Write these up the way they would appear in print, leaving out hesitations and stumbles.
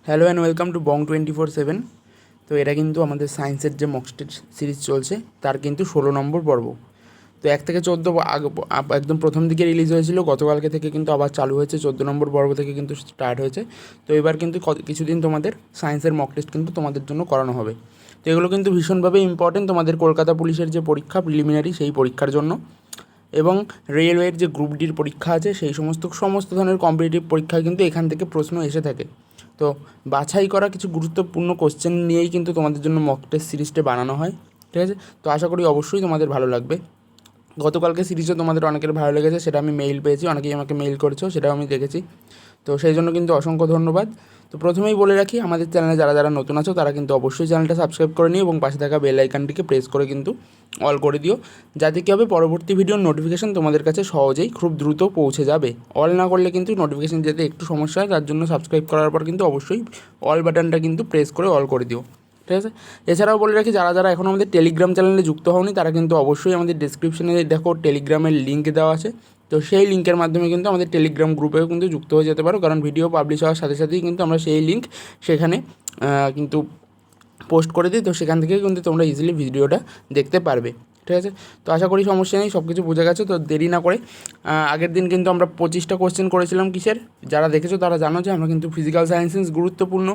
Hello and welcome to বং 24/7। তো এটা কিন্তু আমাদের সায়েন্সের যে মক টেস্ট সিরিজ চলছে তার কিন্তু 16 নম্বর পর্ব। তো 1 থেকে 14 একদম প্রথম দিকে রিলিজ হয়েছিল, গতকালকে থেকে কিন্তু আবার চালু হয়েছে, 14 নম্বর পর্ব থেকে কিন্তু স্টার্ট হয়েছে। তো এবার কিন্তু কিছুদিন তোমাদের সায়েন্সের মক টেস্ট কিন্তু তোমাদের জন্য করানো হবে। তো এগুলো কিন্তু ভীষণভাবে ইম্পর্টেন্ট তোমাদের কলকাতা পুলিশের যে পরীক্ষা প্রিলিমিনারি সেই পরীক্ষার জন্য, এবং রেলওয়ের যে গ্রুপ ডির পরীক্ষা আছে সেই সমস্ত ধরনের কম্পিটিটিভ পরীক্ষায় কিন্তু এখান থেকে প্রশ্ন এসে থাকে। তো বাছাই করা কিছু গুরুত্বপূর্ণ কোশ্চেন নিয়েই কিন্তু তোমাদের জন্য মক টেস্ট সিরিজটা বানানো হয়, ঠিক আছে? তো আশা করি অবশ্যই তোমাদের ভালো লাগবে। গতকালকে সিরিজও তোমাদের অনেকের ভালো লেগেছে, সেটা আমি মেইল পেয়েছি, অনেকেই আমাকে মেইল করেছো, সেটাও আমি দেখেছি। তো সেই জন্য কিন্তু অসংখ্য ধন্যবাদ। তো প্রথমেই বলে রাখি, আমাদের চ্যানেলে যারা যারা নতুন আছো তারা কিন্তু অবশ্যই চ্যানেলটা সাবস্ক্রাইব করে নিও এবং পাশে থাকা বেল আইকনটিকে প্রেস করে কিন্তু অল করে দিও, যাতে কী হবে পরবর্তী ভিডিওর নোটিফিকেশান তোমাদের কাছে সহজেই খুব দ্রুত পৌঁছে যাবে। অল না করলে কিন্তু নোটিফিকেশান যেতে একটু সমস্যা হয়, তার জন্য সাবস্ক্রাইব করার পর কিন্তু অবশ্যই অল বাটনটা কিন্তু প্রেস করে অল করে দিও, ঠিক আছে? এছাড়াও বলে রাখি, যারা যারা এখনও আমাদের টেলিগ্রাম চ্যানেলে যুক্ত হওনি তারা কিন্তু অবশ্যই আমাদের ডেসক্রিপশনে দেখো টেলিগ্রামের লিঙ্ক দেওয়া আছে। তো সেই লিঙ্কের মাধ্যমে কিন্তু আমাদের টেলিগ্রাম গ্রুপেও কিন্তু যুক্ত হয়ে যেতে পারো, কারণ ভিডিও পাবলিশ হওয়ার সাথে সাথেই কিন্তু আমরা সেই লিঙ্ক সেখানে কিন্তু পোস্ট করে দিই। তো সেখান থেকে কিন্তু তোমরা ইজিলি ভিডিওটা দেখতে পারবে, ঠিক আছে? তো আশা করি সমস্যা নেই, সব কিছু বুঝে গেছো। তো দেরি না করে, আগের দিন কিন্তু আমরা 25টা কোশ্চেন করেছিলাম কিসের, যারা দেখেছো তারা জানো যে আমরা কিন্তু ফিজিক্যাল সায়েন্সের গুরুত্বপূর্ণ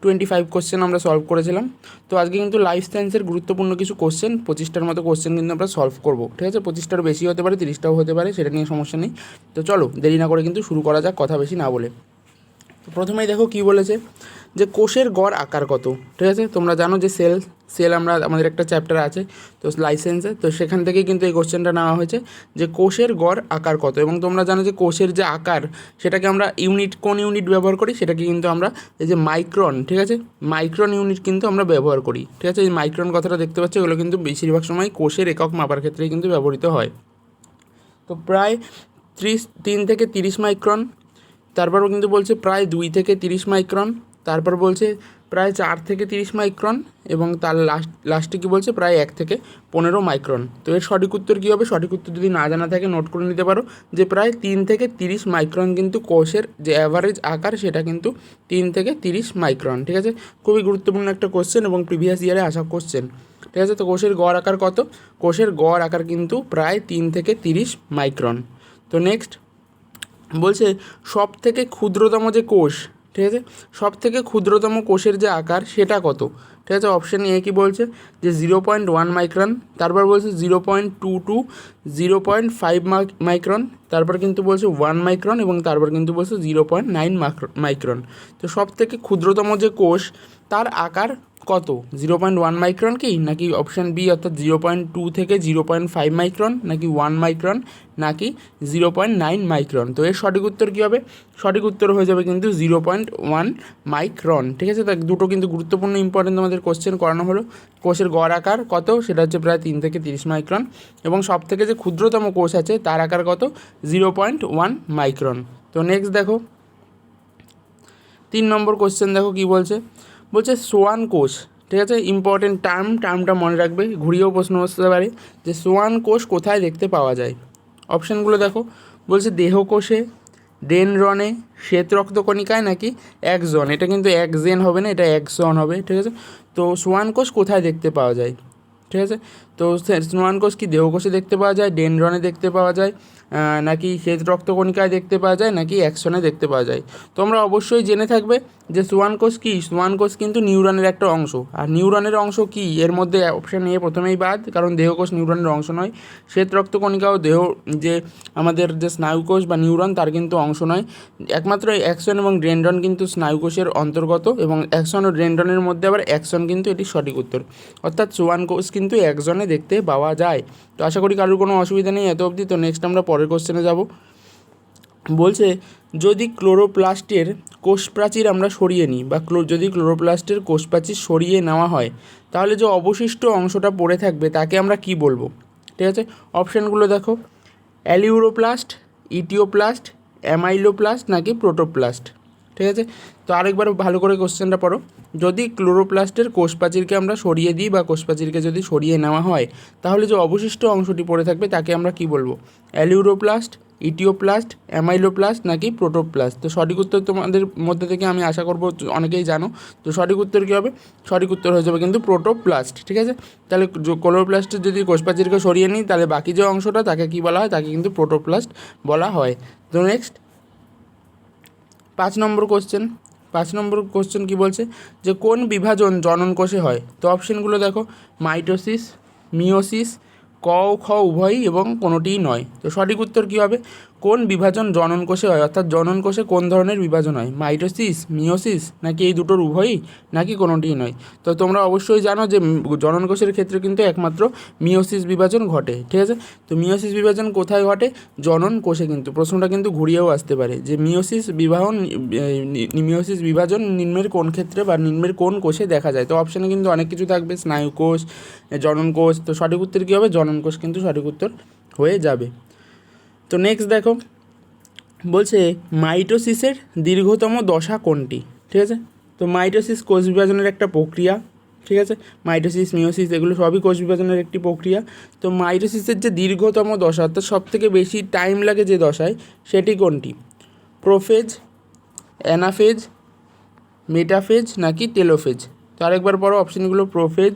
25 কোশ্চেন আমরা সলভ করেছিলাম। তো আজকে কিন্তু লাইফ সায়েন্সের গুরুত্বপূর্ণ কিছু কোশ্চেন, 25টার মতো কোশ্চেন কিন্তু আমরা সলভ করবো, ঠিক আছে? 25টার বেশি হতে পারে, 30টাও হতে পারে, সেটা নিয়ে সমস্যা নেই। তো চলো দেরি না করে কিন্তু শুরু করা যাক, কথা বেশি না বলে। তো প্রথমেই দেখো কী বলেছে, যে কোষের গড় আকার কত, ঠিক আছে? তোমরা জানো যে সেল আমাদের একটা চ্যাপ্টার আছে তো লাইসেন্সে, তো সেখান থেকে কিন্তু এই কোশ্চেনটা নেওয়া হয়েছে যে কোষের গড় আকার কত। এবং তোমরা জানো যে কোষের যে আকার সেটাকে আমরা কোন ইউনিট ব্যবহার করি, সেটাকে কিন্তু আমরা এই যে মাইক্রন, ঠিক আছে, মাইক্রন ইউনিট কিন্তু আমরা ব্যবহার করি, ঠিক আছে? এই মাইক্রন কথাটা দেখতে পাচ্ছ, এগুলো কিন্তু বেশিরভাগ সময় কোষের একক মাপার ক্ষেত্রেই কিন্তু ব্যবহৃত হয়। তো প্রায় 3 থেকে 30 মাইক্রন, তারপরও কিন্তু বলছে প্রায় 2 থেকে 30 মাইক্রন, তারপর বলছে প্রায় 4 থেকে 30 মাইক্রন, এবং তার লাস্টে কী বলছে প্রায় 1 থেকে 15 মাইক্রন। তো এর সঠিক উত্তর কী হবে? সঠিক উত্তর যদি না জানা থাকে নোট করে নিতে পারো, যে প্রায় 3 থেকে 30 মাইক্রন কিন্তু কোষের যে অ্যাভারেজ আকার সেটা কিন্তু 3 থেকে 30 মাইক্রন, ঠিক আছে? খুবই গুরুত্বপূর্ণ একটা কোশ্চেন এবং প্রিভিয়াস ইয়ারে আসা কোশ্চেন, ঠিক আছে? তো কোষের গড় আকার কত? কোষের গড় আকার কিন্তু প্রায় 3 থেকে 30 মাইক্রন। তো নেক্সট বলছে সব থেকে ক্ষুদ্রতম যে কোষ, ঠিক আছে, সব থেকে ক্ষুদ্রতম কোষের যে আকার সেটা কত, ঠিক আছে? অপশান এ কি বলছে যে 0.1 মাইক্রন, তারপর বলছে 0.22, 0.5 মাইক্রন, তারপর কিন্তু বলছে 1 মাইক্রন, এবং তারপর কিন্তু বলছে 0.9 মাইক্রন। তো সব থেকে ক্ষুদ্রতম যে কোষ তার আকার কত? 0.1 মাইক্রন কি, নাকি অপশান বি অর্থাৎ 0.2 থেকে 0.5 মাইক্রন, নাকি 1 মাইক্রন, নাকি 0.9 মাইক্রন? তো এর সঠিক উত্তর কী হবে? সঠিক উত্তর হয়ে যাবে কিন্তু 0.1 মাইক্রন, ঠিক আছে? তো দুটো কিন্তু গুরুত্বপূর্ণ ইম্পর্টেন্ট আমাদের কোশ্চেন করানো হলো। কোষের গড় আকার কত, সেটা হচ্ছে প্রায় 3 থেকে 30 মাইক্রন, এবং সব থেকে যে ক্ষুদ্রতম কোষ আছে তার আকার কত? 0.1 মাইক্রন। তো নেক্সট দেখো 3 নম্বর কোশ্চেন, দেখো কী বলছে, বলছে সোয়ান কোষ, ঠিক আছে? ইম্পর্টেন্ট টার্মটা মনে রাখবে, ঘুরিয়েও প্রশ্ন আসতে পারে যে সোয়ান কোষ কোথায় দেখতে পাওয়া যায়। অপশানগুলো দেখো, বলছে দেহকোষে, ডেনড্রনে, শ্বেত রক্তকণিকায়, নাকি অ্যাক্সন। এটা কিন্তু অ্যাক্সেন হবে না, এটা অ্যাক্সন হবে, ঠিক আছে? তো সোয়ান কোষ কোথায় দেখতে পাওয়া যায়, ঠিক আছে? তো সোয়ান কোষ কি দেহকোষে দেখতে পাওয়া যায়, ডেনড্রনে দেখতে পাওয়া যায়, নাকি শ্বেত রক্তকণিকায় দেখতে পাওয়া যায়, নাকি অ্যাক্সনে দেখতে পাওয়া যায়? তোমরা অবশ্যই জেনে থাকবে যে সোয়ান কোষ কি, সোয়ান কোষ কিন্তু নিউরনের একটা অংশ। আর নিউরনের অংশ কি, এর মধ্যে অপশান এ প্রথমেই বাদ, কারণ দেহকোষ নিউরনের অংশ নয়। শ্বেত রক্তকণিকাও যে আমাদের যে স্নায়ুকোষ বা নিউরন তার কিন্তু অংশ নয়। একমাত্র অ্যাক্সন এবং ডেনড্রন কিন্তু স্নায়ুকোষের অন্তর্গত, এবং অ্যাক্সন ও ডেনড্রনের মধ্যে আবার অ্যাক্সন কিন্তু এটি সঠিক উত্তর, অর্থাৎ সোয়ান কোষ কিন্তু অ্যাক্সনে দেখতে পাওয়া যায়। তো আশা করি কারোর কোনো অসুবিধা নেই এত অবধি। তো নেক্সট আমরা পরের কোশ্চেনে যাব। বলছে যদি ক্লোরোপ্লাস্টের কোষপ্রাচীর আমরা সরিয়ে নিই, বা যদি ক্লোরোপ্লাস্টের কোষপ্রাচীর সরিয়ে নেওয়া হয়, তাহলে যে অবশিষ্ট অংশটা পড়ে থাকবে তাকে আমরা কি বলবো, ঠিক আছে? অপশানগুলো দেখো, অ্যালিউরোপ্লাস্ট, ইটিওপ্লাস্ট, অ্যামাইলোপ্লাস্ট, নাকি প্রোটোপ্লাস্ট, ঠিক আছে? তো আরেকবার ভালো করে কোশ্চেনটা পড়ো। যদি ক্লোরোপ্লাস্টের কোষপ্রাচীরকে আমরা সরিয়ে দিই, বা কোষপ্রাচীরকে যদি সরিয়ে নেওয়া হয়, তাহলে যে অবশিষ্ট অংশটি পড়ে থাকবে তাকে আমরা কি বলবো? অ্যালিউরোপ্লাস্ট, ইটিওপ্লাস্ট, অ্যামাইলোপ্লাস্ট নাকি প্রোটোপ্লাস্ট? তো সঠিক উত্তর তোমাদের মধ্যে থেকে আমি আশা করবো অনেকেই জানো। তো সঠিক উত্তর কী হবে? সঠিক উত্তর হয়ে যাবে কিন্তু প্রোটোপ্লাস্ট। ঠিক আছে, তাহলে ক্লোরোপ্লাস্টের যদি কোষপ্রাচীরকে সরিয়ে নিই তাহলে বাকি যে অংশটা তাকে কী বলা হয়? তাকে কিন্তু প্রোটোপ্লাস্ট বলা হয়। তো নেক্সট 5 নম্বর কোশ্চেন কী বলছে? যে কোন বিভাজন জনন কোষে হয়? তো অপশানগুলো দেখো, মাইটোসিস, মিওসিস, ক ও খ উভয়ই এবং কোনোটিই নয়। তো সঠিক উত্তর কী হবে? কোন বিভাজন জনন কোষে হয়, অর্থাৎ জনন কোষে কোন ধরনের বিভাজন হয়? মাইটোসিস, মিওসিস নাকি এই দুটোর উভয়ই নাকি কোনোটিই নয়? তো তোমরা অবশ্যই জানো যে জনন কোষের ক্ষেত্রে কিন্তু একমাত্র মিওসিস বিভাজন ঘটে। ঠিক আছে, তো মিওসিস বিভাজন কোথায় ঘটে? জনন কোষে। কিন্তু প্রশ্নটা কিন্তু ঘুরিয়েও আসতে পারে যে মিওসিস বিভাজন নিম্নের কোন ক্ষেত্রে বা নিম্নের কোন কোষে দেখা যায়? তো অপশানে কিন্তু অনেক কিছু থাকবে, স্নায়ু কোষ, জনন কোষ। তো সঠিক উত্তর কী হবে? জনন কোষ কিন্তু সঠিক উত্তর হয়ে যাবে। তো নেক্সট দেখো, বলছে মাইটোসিসের দীর্ঘতম দশা কোনটি? ঠিক আছে, তো মাইটোসিস কোষ বিভাজনের একটা প্রক্রিয়া। ঠিক আছে, মাইটোসিস, মিওসিস এগুলো সবই কোষ বিভাজনের একটি প্রক্রিয়া। তো মাইটোসিসের যে দীর্ঘতম দশা, অর্থাৎ সবথেকে বেশি টাইম লাগে যে দশায়, সেটি কোনটি? প্রোফেজ, অ্যানাফেজ, মেটাফেজ নাকি টেলোফেজ? তো আরেকবার পড়ো অপশানগুলো, প্রোফেজ,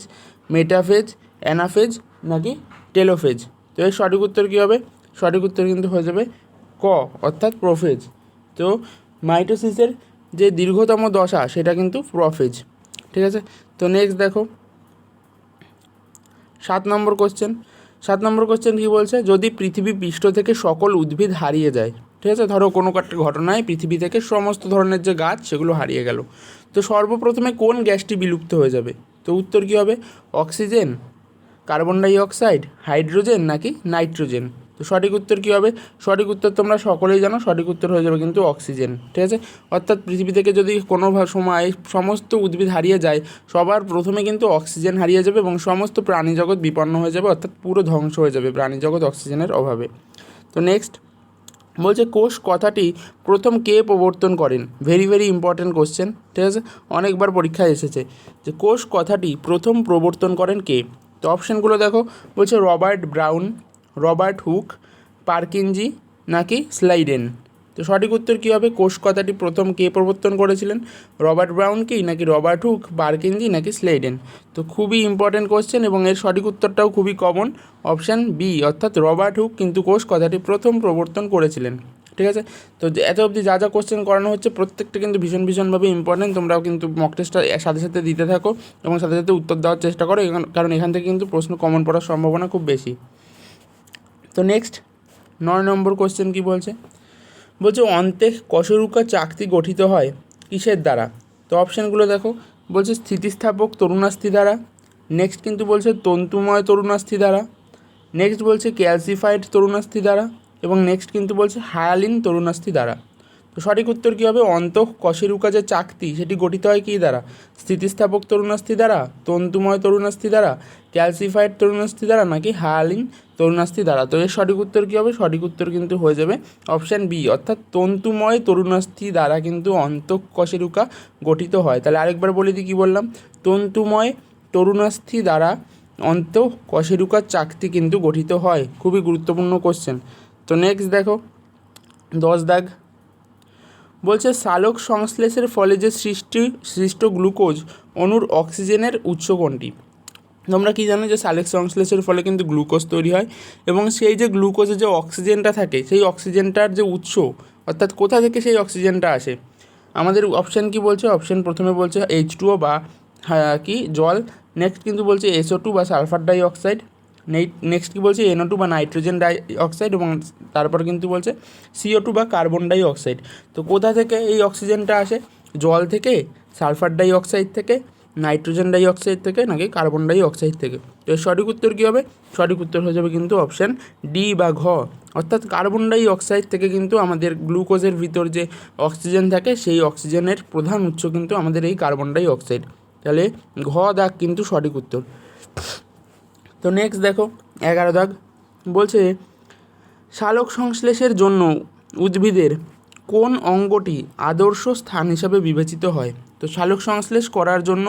মেটাফেজ, অ্যানাফেজ নাকি টেলোফেজ? তো এর সঠিক উত্তর কী হবে? সঠিক উত্তর কিন্তু হয়ে যাবে ক, অর্থাৎ প্রোফেজ। তো মাইটোসিসের যে দীর্ঘতম দশা সেটা কিন্তু প্রোফেজ। ঠিক আছে, তো নেক্সট দেখো 7 নম্বর কোশ্চেন কী বলছে? যদি পৃথিবী পৃষ্ঠ থেকে সকল উদ্ভিদ হারিয়ে যায়, ঠিক আছে, ধরো কোনো একটা ঘটনায় পৃথিবী থেকে সমস্ত ধরনের যে গাছ সেগুলো হারিয়ে গেল, তো সর্বপ্রথমে কোন গ্যাসটি বিলুপ্ত হয়ে যাবে? তো উত্তর কী হবে? Oxygen, carbon die oxide, hydrogen নাকি নাইট্রোজেন? তো সঠিক উত্তর কী হবে? সঠিক উত্তর তোমরা সকলেই জানো, সঠিক উত্তর হয়ে যাবে কিন্তু অক্সিজেন। ঠিক আছে, অর্থাৎ পৃথিবী থেকে যদি কোনো সময় সমস্ত উদ্ভিদ হারিয়ে যায়, সবার প্রথমে কিন্তু অক্সিজেন হারিয়ে যাবে এবং সমস্ত প্রাণীজগৎ বিপন্ন হয়ে যাবে, অর্থাৎ পুরো ধ্বংস হয়ে যাবে প্রাণীজগৎ অক্সিজেনের অভাবে। তো নেক্সট বলছে কোষ কথাটি প্রথম কে প্রবর্তন করেন? Very very important question. ঠিক আছে, অনেকবার পরীক্ষায় এসেছে যে কোষ কথাটি প্রথম প্রবর্তন করেন কে? তো অপশানগুলো দেখো, বলছে Robert brown, Robert Hooke, Purkinje নাকি স্লাইডেন? তো সঠিক উত্তর কী হবে? কোষ কথাটি প্রথম কে প্রবর্তন করেছিলেন? রবার্ট ব্রাউন কি নাকি রবার্ট হুক, পার্কিনজি নাকি স্লাইডেন? তো খুবই ইম্পর্ট্যান্ট কোশ্চেন এবং এর সঠিক উত্তরটাও খুবই কমন, অপশান বি, অর্থাৎ রবার্ট হুক কিন্তু কোষ কথাটি প্রথম প্রবর্তন করেছিলেন। ঠিক আছে, তো এত অবধি যা যা কোশ্চেন করানো হচ্ছে প্রত্যেকটা কিন্তু ভীষণভাবে ইম্পর্ট্যান্ট। তোমরাও কিন্তু মক টেস্টটা সাথে সাথে দিতে থাকো এবং সাথে সাথে উত্তর দেওয়ার চেষ্টা করো, কারণ এখান থেকে কিন্তু প্রশ্ন কমন পড়ার সম্ভাবনা খুব বেশি। তো নেক্সট 9 নম্বর কোশ্চেন কী বলছে? বলছে অন্তে কশেরুকা চাকতি গঠিত হয় কিসের দ্বারা? তো অপশানগুলো দেখো, বলছে স্থিতিস্থাপক তরুণাস্থি দ্বারা, নেক্সট কিন্তু বলছে তন্তুময় তরুণাস্থি দ্বারা, নেক্সট বলছে ক্যালসিফাইড তরুণাস্থি দ্বারা এবং নেক্সট কিন্তু বলছে হায়ালিন তরুণাস্থি দ্বারা। তো সঠিক উত্তর কী হবে? কশেরুকা যে চাকতি সেটি গঠিত হয় কী দ্বারা? স্থিতিস্থাপক তরুণাস্থি দ্বারা, তন্তুময় তরুণাস্থি দ্বারা, ক্যালসিফাইড তরুণাস্থি দ্বারা নাকি হায়ালিন তরুণাস্থি দ্বারা? তো এর সঠিক উত্তর কী হবে? সঠিক উত্তর কিন্তু হয়ে যাবে অপশান বি, অর্থাৎ তন্তুময় তরুণাস্থি দ্বারা কিন্তু অন্তঃকশেরুকা গঠিত হয়। তাহলে আরেকবার বলে দিই, কী বললাম? তন্তুময় তরুণাস্থি দ্বারা অন্তঃকশেরুকার চাকতি কিন্তু গঠিত হয়। খুবই গুরুত্বপূর্ণ কোশ্চেন। তো নেক্সট দেখো 10 দাগ, বলছে সালোক সংশ্লেষের ফলে যে সৃষ্ট গ্লুকোজ অণুর অক্সিজেনের উৎস কোনটি? তোমরা কি জানো যে সালোক সংশ্লেষের ফলে কিন্তু গ্লুকোজ তৈরি হয় এবং সেই যে গ্লুকোজে যে অক্সিজেনটা থাকে সেই অক্সিজেনটার যে উৎস, অর্থাৎ কোথা থেকে সেই অক্সিজেনটা আসে? আমাদের অপশান কি বলছে? অপশান প্রথমে বলছে H2O বা কি জল, নেক্সট কিন্তু বলছে SO2 বা সালফার ডাই অক্সাইড, নেক্সট কি বলছে NO2 বা নাইট্রোজেন ডাই অক্সাইড এবং তারপর কিন্তু বলছে CO2 বা কার্বন ডাই অক্সাইড। তো কোথা থেকে এই অক্সিজেনটা আসে? জল থেকে, সালফার ডাই অক্সাইড থেকে, নাইট্রোজেন ডাই অক্সাইড থেকে নাকি কার্বন ডাই অক্সাইড থেকে? তো এর সঠিক উত্তর কী হবে? সঠিক উত্তর হয়ে যাবে কিন্তু অপশান ডি বা ঘ, অর্থাৎ কার্বন ডাই অক্সাইড থেকে কিন্তু আমাদের গ্লুকোজের ভিতর যে অক্সিজেন থাকে সেই অক্সিজেনের প্রধান উৎস কিন্তু আমাদের এই কার্বন ডাই অক্সাইড। তাহলে ঘ দাগ কিন্তু সঠিক উত্তর। তো নেক্সট দেখো 11 দাগ, বলছে সালোক সংশ্লেষের জন্য উদ্ভিদের কোন অঙ্গটি আদর্শ স্থান হিসাবে বিবেচিত হয়? তো সালোক সংশ্লেষ করার জন্য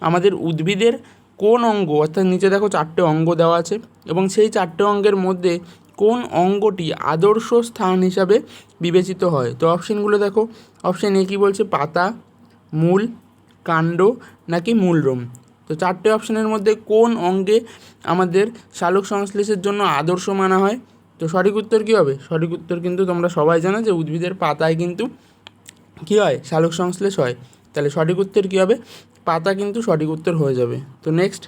আমাদের উদ্ভিদের কোন অঙ্গ, অর্থাৎ নিচে দেখো 4টে অঙ্গ দেওয়া আছে এবং সেই 4টে অঙ্গের মধ্যে কোন অঙ্গটি আদর্শ স্থান হিসাবে বিবেচিত হয়? তো অপশানগুলো দেখো, অপশান এ কী বলছে, পাতা, মূল, কাণ্ড নাকি মূলরোম। তো চারটে অপশানের মধ্যে কোন অঙ্গে আমাদের সালোক সংশ্লেষের জন্য আদর্শ মানা হয়? তো সঠিক উত্তর কী হবে? সঠিক উত্তর কিন্তু তোমরা সবাই জানো যে উদ্ভিদের পাতায় কিন্তু কী হয়, সালোক সংশ্লেষ হয়। তাহলে সঠিক উত্তর কী হবে? পাতা কিন্তু সঠিক উত্তর হয়ে যাবে। তো next,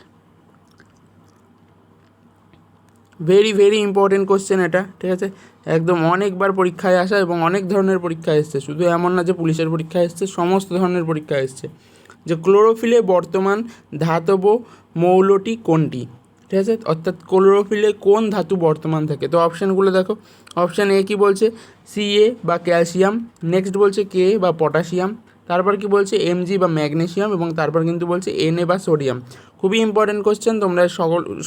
very very important question এটা, ঠিক আছে, একদম অনেকবার পরীক্ষায় আসা এবং অনেক ধরনের পরীক্ষায় এসছে, শুধু এমন না যে পুলিশের পরীক্ষায় এসছে, সমস্ত ধরনের পরীক্ষায় এসছে। যে ক্লোরোফিলে বর্তমান ধাতব মৌলটি কোনটি? ঠিক আছে, অর্থাৎ ক্লোরোফিলে কোন ধাতু বর্তমান থাকে? তো অপশানগুলো দেখো, অপশান এ কী বলছে, Ca বা ক্যালসিয়াম, নেক্সট বলছে Ka বা পটাশিয়াম, তারপর কি বলছে Mg বা ম্যাগনেসিয়াম, এবং তারপর কিন্তু বলছে Na বা সোডিয়াম। খুবই ইম্পর্টেন্ট কোশ্চেন, তোমরা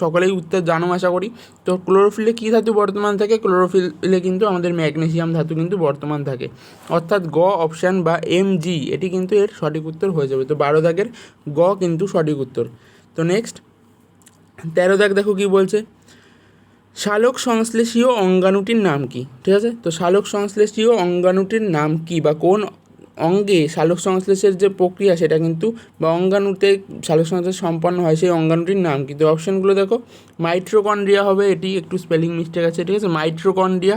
সকলেই উত্তর জানো আশা করি। তো ক্লোরোফিলে কী ধাতু বর্তমান থাকে? ক্লোরোফিলে কিন্তু আমাদের ম্যাগনেসিয়াম ধাতু কিন্তু বর্তমান থাকে, অর্থাৎ গ অপশান বা Mg এটি কিন্তু এর সঠিক উত্তর হয়ে যাবে। তো 12 দাগের গ কিন্তু সঠিক উত্তর। তো নেক্সট 13 দাগ দেখো কী বলছে, সালোক সংশ্লেষীয় অঙ্গাণুটির নাম কি? ঠিক আছে, তো সালোক সংশ্লেষীয় অঙ্গাণুটির নাম কি, বা কোন অঙ্গে সালোক সংশ্লেষের যে প্রক্রিয়া সেটা কিন্তু, বা অঙ্গাণুতে সালোক সংশ্লেষ সম্পন্ন হয়, সেই অঙ্গাণুটির নাম কি? তো অপশানগুলো দেখো, মাইট্রোকন্ড্রিয়া হবে, এটি একটু স্পেলিং মিস্টেক আছে, ঠিক আছে, মাইট্রোকন্ড্রিয়া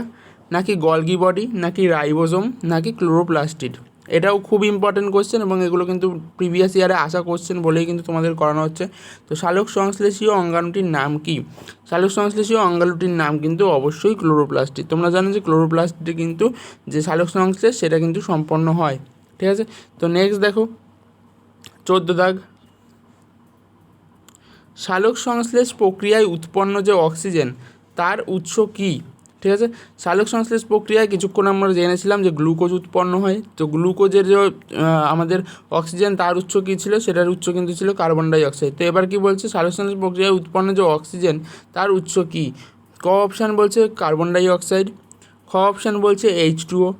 নাকি গলগি বডি নাকি রাইবোজোম নাকি ক্লোরোপ্লাস্টিড। এটাও খুব ইম্পর্টেন্ট কোশ্চেন এবং এগুলো কিন্তু প্রিভিয়াস ইয়ারে আসা কোশ্চেন বলেই কিন্তু তোমাদের করানো হচ্ছে। তো সালোক সংশ্লেষীয় অঙ্গাণুটির নাম কি? সালোক সংশ্লেষীয় অঙ্গাণুটির নাম কিন্তু অবশ্যই ক্লোরোপ্লাস্টিড। তোমরা জানো যে ক্লোরোপ্লাস্টে কিন্তু যে সালোক সংশ্লেষ সেটা কিন্তু সম্পন্ন হয়, ঠিক আছে। তো নেক্সট দেখো 14 দাগ, সালোক সংশ্লেষ প্রক্রিয়ায় উৎপন্ন যে অক্সিজেন তার উৎস কী? ঠিক আছে, সালোক সংশ্লেষ প্রক্রিয়ায় কিছুক্ষণ আমরা জেনেছিলাম যে গ্লুকোজ উৎপন্ন হয়। তো গ্লুকোজের যে আমাদের অক্সিজেন তার উৎস কী ছিল? সেটার উৎস কিন্তু ছিল কার্বন ডাই অক্সাইড। তো এবার কি বলছে, সালোক সংশ্লেষ প্রক্রিয়ায় উৎপন্ন যে অক্সিজেন তার উৎস কী? ক অপশান বলছে কার্বন ডাই অক্সাইড, খ অপশান বলছে H2O,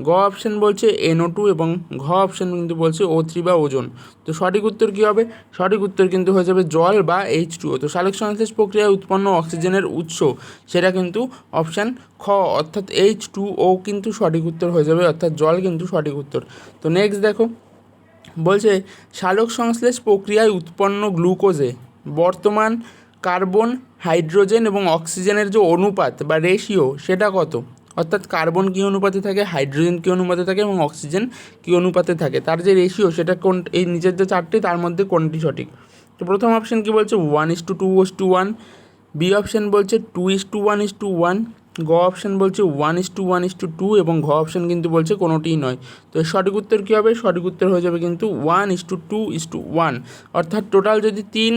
গ অপশান বলছে NO2 এবং ঘ অপশান কিন্তু বলছে O3 বা ওজোন। তো সঠিক উত্তর কী হবে? সঠিক উত্তর কিন্তু হয়ে যাবে জল বা H2O। তো সালোক সংশ্লেষ প্রক্রিয়ায় উৎপন্ন অক্সিজেনের উৎস সেটা কিন্তু অপশান খ অর্থাৎ H2O কিন্তু সঠিক উত্তর হয়ে যাবে, অর্থাৎ জল কিন্তু সঠিক উত্তর। তো নেক্সট দেখো বলছে, সালোক সংশ্লেষ প্রক্রিয়ায় উৎপন্ন গ্লুকোজে বর্তমান কার্বন, হাইড্রোজেন এবং অক্সিজেনের যে অনুপাত বা রেশিও সেটা কত? অর্থাৎ কার্বন কী অনুপাতে থাকে, হাইড্রোজেন কী অনুপাতে থাকে এবং অক্সিজেন কী অনুপাতে থাকে, তার যে রেশিও সেটা কোন, এই নিচের যে চারটি তার মধ্যে কোনটি সঠিক? তো প্রথম অপশান কী বলছে 1:2:1, বি অপশান বলছে 2:1:1, গ অপশান বলছে 1:1:2 এবং ঘ অপশান কিন্তু বলছে কোনোটিই নয়। তো এর সঠিক উত্তর কী হবে? সঠিক উত্তর হয়ে যাবে কিন্তু 1:2:1, অর্থাৎ টোটাল যদি 3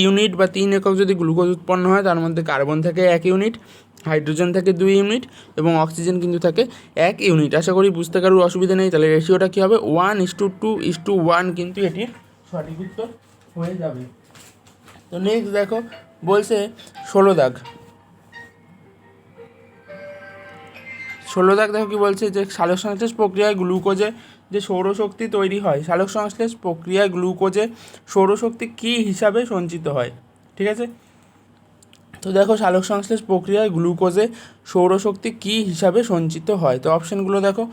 ইউনিট বা 3 একক যদি গ্লুকোজ উৎপন্ন হয় তার মধ্যে কার্বন থাকে 1 ইউনিট, হাইড্রোজেন থাকে 2 ইউনিট এবং অক্সিজেন কিন্তু থাকে 1 ইউনিট। আশা করি বুঝতে কারোর অসুবিধা নেই। তাহলে রেশিওটা কী হবে? 1:2:1 কিন্তু এটির সঠিক উত্তর হয়ে যাবে। তো নেক্সট দেখো বলছে 16 দাগ, 16 দাগ দেখো কী বলছে, যে সালোক সংশ্লেষ প্রক্রিয়ায় গ্লুকোজে যে সৌরশক্তি তৈরি হয়, সালোক সংশ্লেষ প্রক্রিয়ায় গ্লুকোজে সৌরশক্তি কী হিসাবে সঞ্চিত হয়? ঠিক আছে, তো দেখো সালোক সংশ্লেষ প্রক্রিয়ায় গ্লুকোজে সৌরশক্তি কী হিসাবে সঞ্চিত হয়? তো অপশানগুলো দেখো,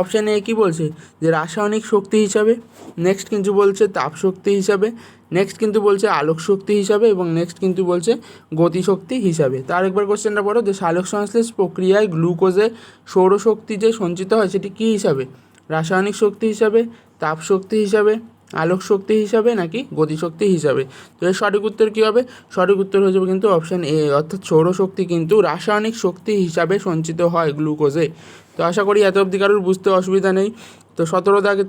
অপশান এ কী বলছে, যে রাসায়নিক শক্তি হিসাবে, নেক্সট কিন্তু বলছে তাপ শক্তি হিসাবে, নেক্সট কিন্তু বলছে আলোক শক্তি হিসাবে এবং নেক্সট কিন্তু বলছে গতিশক্তি হিসাবে। তো আরেকবার কোশ্চেনটা পড়ো, যে সালোক সংশ্লেষ প্রক্রিয়ায় গ্লুকোজে সৌরশক্তি যে সঞ্চিত হয় সেটি কী হিসাবে? রাসায়নিক শক্তি হিসাবে, তাপ শক্তি হিসাবে, আলোক শক্তি হিসাবে নাকি গতিশক্তি হিসাবে? তো এর সঠিক উত্তর কী হবে? সঠিক উত্তর হয়ে যাবে কিন্তু অপশান এ, অর্থাৎ সৌরশক্তি কিন্তু রাসায়নিক শক্তি হিসাবে সঞ্চিত হয় গ্লুকোজে। তো আশা করি এত অবধি কারোর বুঝতে অসুবিধা নেই। তো 17 দাগে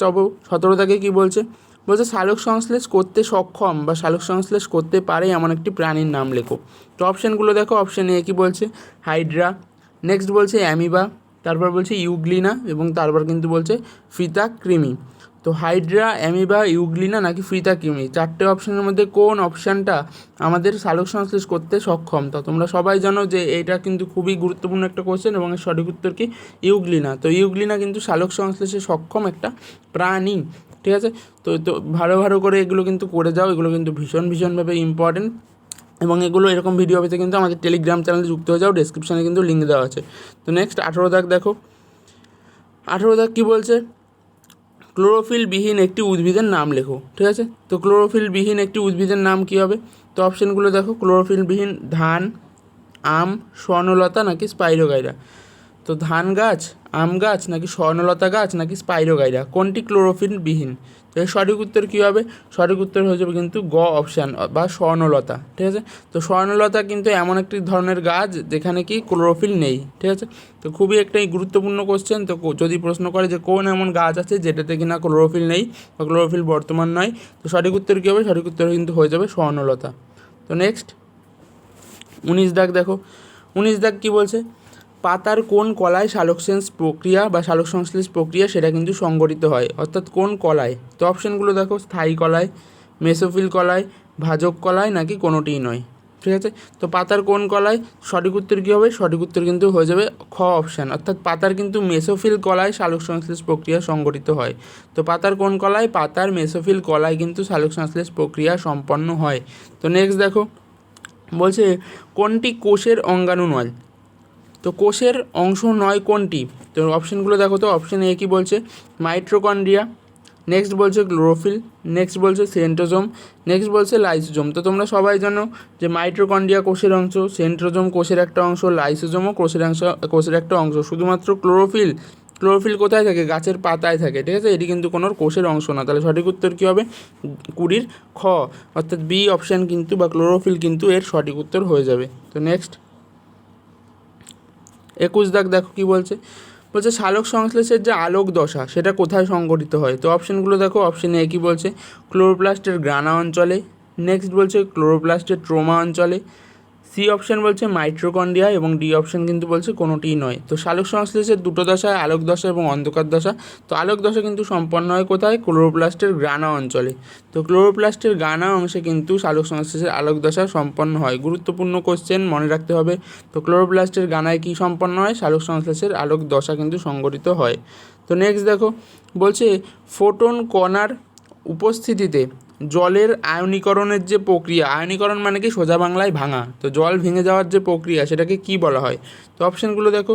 17 দাগে কী বলছে, বলছে সালোক সংশ্লেষ করতে সক্ষম বা সালোক সংশ্লেষ করতে পারে এমন একটি প্রাণীর নাম লেখো। তো অপশানগুলো দেখো, অপশান এ কী বলছে, হাইড্রা, নেক্সট বলছে অ্যামিবা, তারপর বলছে ইউগ্লিনা এবং তারপর কিন্তু বলছে ফিতা কৃমি। তো হাইড্রা, অ্যামিবা, ইউগ্লিনা নাকি ফিতা কৃমি, চারটে অপশানের মধ্যে কোন অপশানটা আমাদের সালোক সংশ্লেষ করতে সক্ষম? তো তোমরা সবাই জানো যে এটা কিন্তু খুবই গুরুত্বপূর্ণ একটা কোশ্চেন এবং এর সঠিক উত্তর কি? ইউগ্লিনা। তো ইউগ্লিনা কিন্তু সালোক সংশ্লেষে সক্ষম একটা প্রাণী, ঠিক আছে। তো ভালো ভালো করে এগুলো কিন্তু করে যাও, এগুলো কিন্তু ভীষণভাবে ইম্পর্টেন্ট এবং এগুলো এরকম ভিডিও পেতে কিন্তু আমাদের টেলিগ্রাম চ্যানেলে যুক্ত হয়ে যাও, ডেসক্রিপশানে কিন্তু লিঙ্ক দেওয়া আছে। তো নেক্সট 18 দাগ দেখো, 18 দাগ কী বলছে, ক্লোরোফিলবিহীন একটি উদ্ভিদের নাম লেখো। ঠিক আছে, তো ক্লোরোফিলবিহীন একটি উদ্ভিদের নাম কী হবে? তো অপশানগুলো দেখো, ক্লোরোফিলবিহীন ধান, আম, স্বর্ণলতা নাকি স্পাইরোগাইরা। তো ধান গাছ, আম গাছ নাকি স্বর্ণলতা গাছ নাকি স্পাইরোগাইরা, কোনটি ক্লোরোফিলবিহীন? তো এর সঠিক উত্তর কী হবে? সঠিক উত্তর হয়ে যাবে কিন্তু গ অপশান বা স্বর্ণলতা। ঠিক আছে, তো স্বর্ণলতা কিন্তু এমন একটি ধরনের গাছ যেখানে কি ক্লোরোফিল নেই। ঠিক আছে, তো খুবই একটাই গুরুত্বপূর্ণ কোশ্চেন। তো যদি প্রশ্ন করে যে কোন এমন গাছ আছে যেটাতে কিনা ক্লোরোফিল নেই বা ক্লোরোফিল বর্তমান নয়, তো সঠিক উত্তর কী হবে? সঠিক উত্তর কিন্তু হয়ে যাবে স্বর্ণলতা। তো নেক্সট 19 দাগ দেখো, 19 দাগ কী বলছে, পাতার কোন কলায় সালোকসেন্স প্রক্রিয়া বা সালোক সংশ্লেষ প্রক্রিয়া সেটা কিন্তু সংঘটিত হয়, অর্থাৎ কোন কলায়? তো অপশানগুলো দেখো, স্থায়ী কলায়, মেসোফিল কলায়, ভাজক কলায় নাকি কোনোটিই নয়। ঠিক আছে, তো পাতার কোন কলায়, সঠিক উত্তর কী হবে? সঠিক উত্তর কিন্তু হয়ে যাবে খ অপশান, অর্থাৎ পাতার কিন্তু মেসোফিল কলায় সালোক সংশ্লেষ প্রক্রিয়া সংঘটিত হয়। তো পাতার কোন কলায়? পাতার মেসোফিল কলায় কিন্তু সালোক সংশ্লেষ প্রক্রিয়া সম্পন্ন হয়। তো নেক্সট দেখো, বলছে কোনটি কোষের অঙ্গাণু নয়? তো কোষের অংশ নয় কোনটি? তো অপশানগুলো দেখো, তো অপশান এ কী বলছে, মাইটোকন্ড্রিয়া, নেক্সট বলছে ক্লোরোফিল, নেক্সট বলছে সেন্ট্রোজোম, নেক্সট বলছে লাইসোজোম। তো তোমরা সবাই জানো যে মাইটোকন্ড্রিয়া কোষের অংশ, সেন্ট্রোজোম কোষের একটা অংশ, লাইসোজোমও কোষের একটা অংশ। শুধুমাত্র ক্লোরোফিল কোথায় থাকে? গাছের পাতায় থাকে। ঠিক আছে, এটি কিন্তু কোনো কোষের অংশ না। তাহলে সঠিক উত্তর কী হবে? 20 খ, অর্থাৎ বি অপশান কিন্তু বা ক্লোরোফিল কিন্তু এর সঠিক উত্তর হয়ে যাবে। তো নেক্সট 21 দাগ দেখো কী বলছে, বলছে সালোক সংশ্লেষের যে আলোক দশা সেটা কোথায় সংঘটিত হয়? তো অপশানগুলো দেখো, অপশান এ কী বলছে, ক্লোরোপ্লাস্টের গ্রানা অঞ্চলে, নেক্সট বলছে ক্লোরোপ্লাস্টের ট্রোমা অঞ্চলে, সি অপশান বলছে মাইটোকন্ড্রিয়া এবং ডি অপশান কিন্তু বলছে কোনোটিই নয়। তো সালোক সংশ্লেষের দুটো দশায়, আলোক দশা এবং অন্ধকার দশা। তো আলোক দশা কিন্তু সম্পন্ন হয় কোথায়? ক্লোরোপ্লাস্টের গ্রানা অঞ্চলে। তো ক্লোরোপ্লাস্টের গ্রানা অংশে কিন্তু সালোক সংশ্লেষের আলোক দশা সম্পন্ন হয়। গুরুত্বপূর্ণ কোশ্চেন, মনে রাখতে হবে। তো ক্লোরোপ্লাস্টের গ্রানায় কী সম্পন্ন হয়? সালোক সংশ্লেষের আলোক দশা কিন্তু সংঘটিত হয়। তো নেক্সট দেখো, বলছে ফোটন কণার উপস্থিতিতে জলের আয়নীকরণের যে প্রক্রিয়া, আয়নীকরণ মানে কি সোজা বাংলায় ভাঙা, তো জল ভেঙে যাওয়ার যে প্রক্রিয়া সেটাকে কি বলা হয়? তো অপশানগুলো দেখো,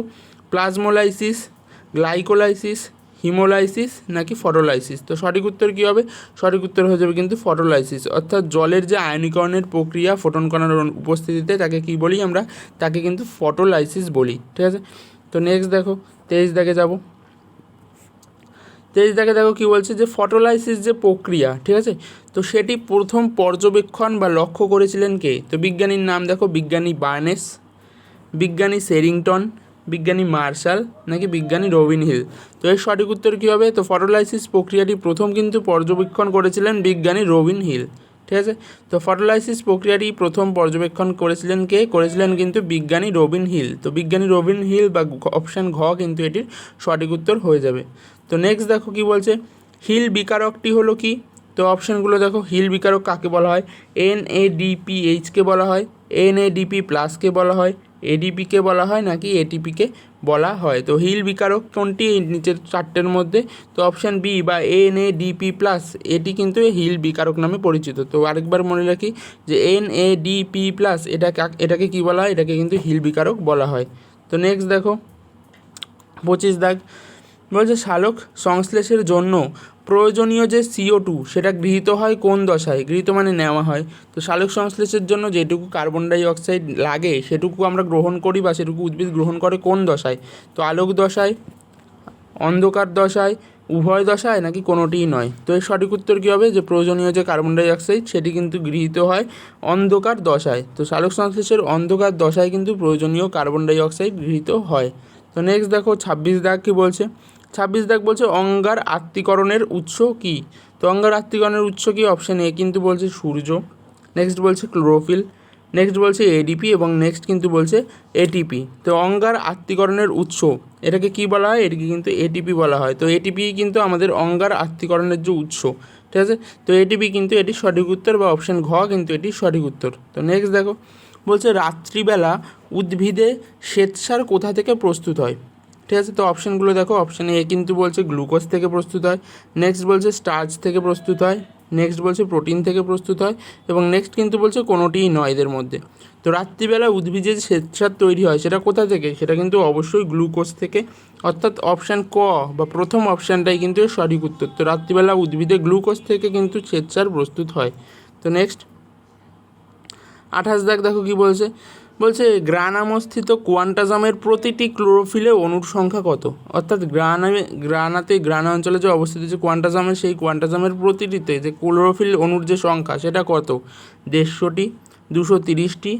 প্লাজমোলাইসিস, গ্লাইকোলাইসিস, হিমোলাইসিস নাকি ফটোলাইসিস। তো সঠিক উত্তর কী হবে? সঠিক উত্তর হয়ে যাবে কিন্তু ফটোলাইসিস, অর্থাৎ জলের যে আয়নীকরণের প্রক্রিয়া ফোটন কণার উপস্থিতিতে তাকে কি বলি আমরা? তাকে কিন্তু ফটোলাইসিস বলি। ঠিক আছে, তো নেক্সট দেখো 23 দাগে যাব। 23 দাগে দেখো কী বলছে, যে ফটোলাইসিস যে প্রক্রিয়া, ঠিক আছে, তো সেটি প্রথম পর্যবেক্ষণ বা লক্ষ্য করেছিলেন কে? তো বিজ্ঞানীর নাম দেখো, বিজ্ঞানী বার্নেস, বিজ্ঞানী শেরিংটন, বিজ্ঞানী মার্শাল নাকি বিজ্ঞানী রবিন হিল। তো এর সঠিক উত্তর কী হবে? তো ফটোলাইসিস প্রক্রিয়াটি প্রথম কিন্তু পর্যবেক্ষণ করেছিলেন বিজ্ঞানী রবিন হিল। ঠিক আছে, তো ফটোলাইসিস প্রক্রিয়াটি প্রথম পর্যবেক্ষণ করেছিলেন কে? করেছিলেন কিন্তু বিজ্ঞানী রবিন হিল। তো বিজ্ঞানী রবিন হিল বা অপশান ঘ কিন্তু এটির সঠিক উত্তর হয়ে যাবে। তো নেক্সট দেখো কী বলছে, হিল বিকারকটি হলো কি? তো অপশানগুলো দেখো, হিল বিকারক কাকে বলা হয়? NADPH-কে বলা হয়, NADP প্লাসকে বলা হয়, ADP-কে বলা হয় নাকি ATP-কে বলা হয়? তো হিল বিকারক কোনটি এই নিচের চারটের মধ্যে? তো অপশান বি বা NADP প্লাস, এটি কিন্তু হিল বিকারক নামে পরিচিত। তো আরেকবার মনে রাখি যে NADP প্লাস এটাকে কী বলা হয়? এটাকে কিন্তু হিল বিকারক বলা হয়। তো নেক্সট দেখো 25 দাগ, বলছে সালোক সংশ্লেষের জন্য প্রয়োজনীয় যে CO2 সেটা গৃহীত হয় কোন দশায়? গৃহীত মানে নেওয়া হয়। তো সালোক সংশ্লেষের জন্য যেটুকু কার্বন ডাই অক্সাইড লাগে সেটুকু আমরা গ্রহণ করি বা সেটুকু উদ্ভিদ গ্রহণ করে কোন দশায়? তো আলোক দশায়, অন্ধকার দশায়, উভয় দশায় নাকি কোনোটিই নয়। তো এর সঠিক উত্তর কী হবে? যে প্রয়োজনীয় যে কার্বন ডাই অক্সাইড সেটি কিন্তু গৃহীত হয় অন্ধকার দশায়। তো সালোক সংশ্লেষের অন্ধকার দশায় কিন্তু প্রয়োজনীয় কার্বন ডাই অক্সাইড গৃহীত হয়। তো নেক্সট দেখো 26 দাগ কী বলছে, 26 দাগ বলছে অঙ্গার আত্তীকরণের উৎস কী? তো অঙ্গার আত্তীকরণের উৎস কী? অপশান এ কিন্তু বলছে সূর্য, নেক্সট বলছে ক্লোরোফিল, নেক্সট বলছে ADP এবং নেক্সট কিন্তু বলছে ATP। তো অঙ্গার আত্তীকরণের উৎস এটাকে কি বলা হয়? এটাকে কিন্তু ATP বলা হয়। তো ATP কিন্তু আমাদের অঙ্গার আত্তীকরণের যে উৎস, ঠিক আছে, তো ATP কিন্তু এটি সঠিক উত্তর বা অপশান ঘ কিন্তু এটি সঠিক উত্তর। তো নেক্সট দেখো, বলছে রাত্রিবেলা উদ্ভিদে শ্বেতসার কোথা থেকে প্রস্তুত হয়? ঠিক আছে। তো অপশানগুলো দেখো, অপশান এ কিন্তু বলছে গ্লুকোজ থেকে প্রস্তুত হয়, নেক্সট বলছে স্টার্চ থেকে প্রস্তুত হয়, নেক্সট বলছে প্রোটিন থেকে প্রস্তুত হয়, এবং নেক্সট কিন্তু বলছে কোনোটিই নয় এদের মধ্যে। তো রাত্রিবেলা উদ্ভিদে যে শ্বেতসার তৈরি হয় সেটা কোথা থেকে, সেটা কিন্তু অবশ্যই গ্লুকোজ থেকে, অর্থাৎ অপশান ক বা প্রথম অপশানটাই কিন্তু এর সঠিক উত্তর। তো রাত্রিবেলা উদ্ভিদে গ্লুকোজ থেকে কিন্তু শ্বেতসার প্রস্তুত হয়। তো নেক্সট 28 দেখো কি বলছে, বলছে গ্রানামস্থিত কোয়ান্টাজামের প্রতিটি ক্লোরোফিলে অণুর সংখ্যা কত, অর্থাৎ গ্রানা অঞ্চলে যে অবস্থিত যে কোয়ান্টাজামের, সেই কোয়ান্টাজামের প্রতিটিতে যে ক্লোরোফিল অণুর যে সংখ্যা সেটা কত, 150টি, 230টি,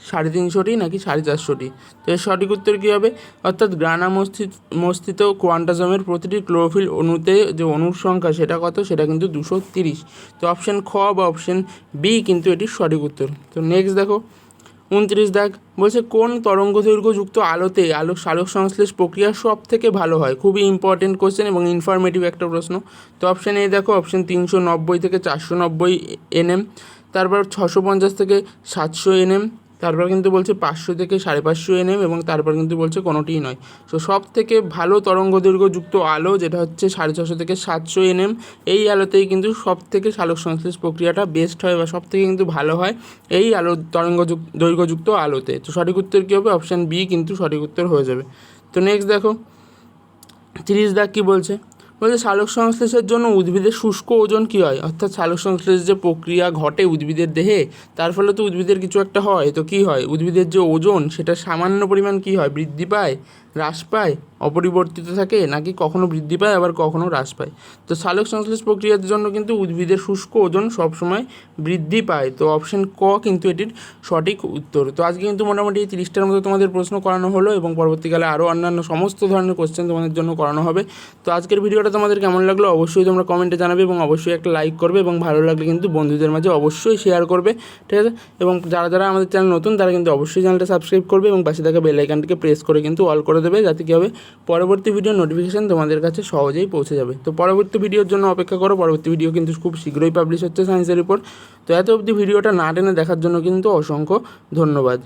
350টি নাকি 450টি। তো এর সঠিক উত্তর কী হবে, অর্থাৎ গ্রানামস্থিত কোয়ান্টাজামের প্রতিটি ক্লোরোফিল অণুতে যে অণুর সংখ্যা সেটা কত, সেটা কিন্তু 230। তো অপশান খ বা অপশান বি কিন্তু এটির সঠিক উত্তর। তো নেক্সট দেখো 29 বলছে কোন তরঙ্গ দৈর্ঘ্যযুক্ত আলোতে সালোক সংশ্লেষ প্রক্রিয়া সব থেকে ভালো হয়, খুবই ইম্পর্টেন্ট কোশ্চেন এবং ইনফরমেটিভ একটা প্রশ্ন। তো অপশান এ দেখো, অপশান 390 থেকে 490 NM, তারপর 650 থেকে 700 NM, তারপর কিন্তু বলছে 500 থেকে 550 NM, এবং তারপর কিন্তু বলছে কোনোটিই নয়। তো সব থেকে ভালো তরঙ্গ দৈর্ঘ্যযুক্ত আলো যেটা হচ্ছে 650 থেকে 700 NM, এই আলোতেই কিন্তু সব থেকে সালোক সংশ্লেষ প্রক্রিয়াটা বেস্ট হয় বা সব থেকে কিন্তু ভালো হয় এই আলো দৈর্ঘ্যযুক্ত আলোতে। তো সঠিক উত্তর কী হবে, অপশান বি কিন্তু সঠিক উত্তর হয়ে যাবে। তো নেক্সট দেখো 30 কী বলছে, সালোক সংশ্লেষের জন্য উদ্ভিদের শুষ্ক ওজন কী হয়, অর্থাৎ সালোক সংশ্লেষ যে প্রক্রিয়া ঘটে উদ্ভিদের দেহে তার ফলে তো উদ্ভিদের কিছু একটা হয়, তো কী হয়, উদ্ভিদের যে ওজন সেটা সামান্য পরিমাণ কী হয়, বৃদ্ধি পায়, হ্রাস পায়, অপরিবর্তিত থাকে, নাকি কখনো বৃদ্ধি পায় আবার কখনো হ্রাস পায়। তো সালোক সংশ্লেষ প্রক্রিয়ার জন্য কিন্তু উদ্ভিদের শুষ্ক ওজন সবসময় বৃদ্ধি পায়। তো অপশান ক কিন্তু এটির সঠিক উত্তর। তো আজকে কিন্তু মোটামুটি 30টার মতো তোমাদের প্রশ্ন করানো হলো এবং পরবর্তীকালে আরও অন্যান্য সমস্ত ধরনের কোশ্চেন তোমাদের জন্য করানো হবে। তো আজকের ভিডিওটা তোমাদের কেমন লাগলো অবশ্যই তোমরা কমেন্টে জানাবে এবং অবশ্যই একটা লাইক করবে এবং ভালো লাগলে কিন্তু বন্ধুদের মাঝে অবশ্যই শেয়ার করবে, ঠিক আছে। এবং যারা যারা আমাদের চ্যানেল নতুন তারা কিন্তু অবশ্যই চ্যানেলটা সাবস্ক্রাইব করবে এবং পাশে থাকা বেল আইকনটিকে প্রেস করে কিন্তু অল করে দেবে, যাতে কী হবে পরবর্তী ভিডিওর নোটিফিকেশান তোমাদের কাছে সহজেই পৌঁছে যাবে। তো পরবর্তী ভিডিওর জন্য অপেক্ষা করো, পরবর্তী ভিডিও কিন্তু খুব শীঘ্রই পাবলিশ হচ্ছে সায়েন্সের উপর। তো এত অবধি ভিডিওটা না টেনে দেখার জন্য কিন্তু অসংখ্য ধন্যবাদ।